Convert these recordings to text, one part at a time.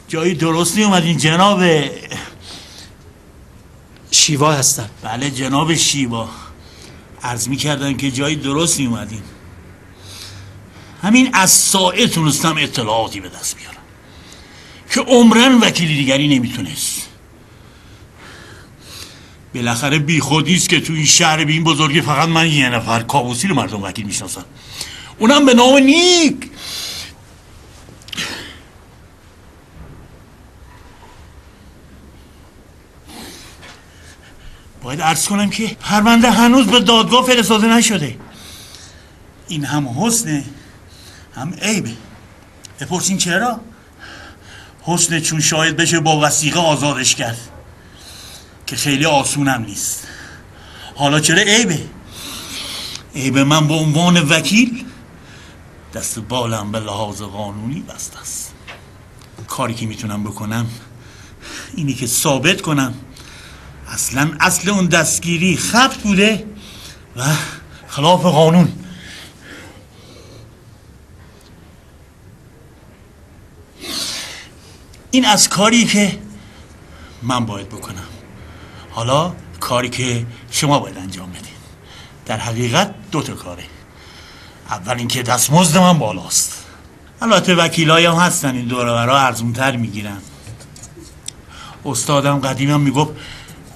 جایی درست اومدین جناب شیوا هستم. بله جناب شیوا، عرض می‌کردم که جایی درست اومدین. همین از سائه تونستم اطلاعاتی به دست بیارم که عمرن وکیلی دیگری نمیتونست. بالاخره بی خودیست که تو این شهر به این بزرگی فقط من یه نفر کابوسی رو مردم وکیل میشناسن، اونم به نام نیک. باید عرض کنم که پرونده هنوز به دادگاه فرستاده نشده. این هم حسنه هم عیبه. بپرسین چرا؟ حسنه چون شاید بشه با وثیقه آزادش کرد که خیلی آسونم نیست. حالا چرا عیبه؟ عیبه من به عنوان وکیل دست بالم به لحاظ قانونی بسته است. کاری که میتونم بکنم اینی که ثابت کنم اصل اون دستگیری خبط بوده و خلاف قانون. این از کاری که من باید بکنم. حالا کاری که شما باید انجام بدین. در حقیقت 2 تا کاره. اول اینکه دستمزد من بالاست. البته وکیلایی هم هستن این دور و برا ارزونتر میگیرن. استادم قدیمم میگفت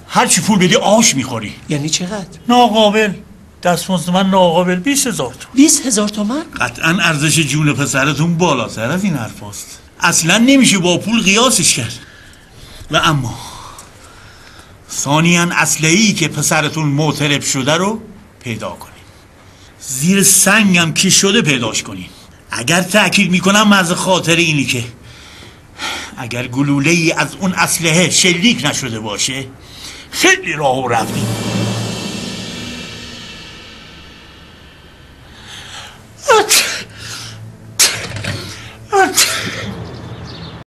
هر چی پول بدی آش میخوری. یعنی چقدر؟ ناقابل. دستمزد من ناقابل 20,000 تومان. 20,000 تومان؟ قطعا ارزش جون پسرتون بالاتر از این حرف هست. اصلا نمیشه با پول قیاسش کرد. و اما ثانیاً اسلحه‌ای که پسرتون معترف شده رو پیدا کنین. زیر سنگم که شده پیداش کنین. اگر تأکید میکنم محض خاطر اینی که اگر گلوله‌ای از اون اسلحه شلیک نشده باشه خیلی راهو رفتیم.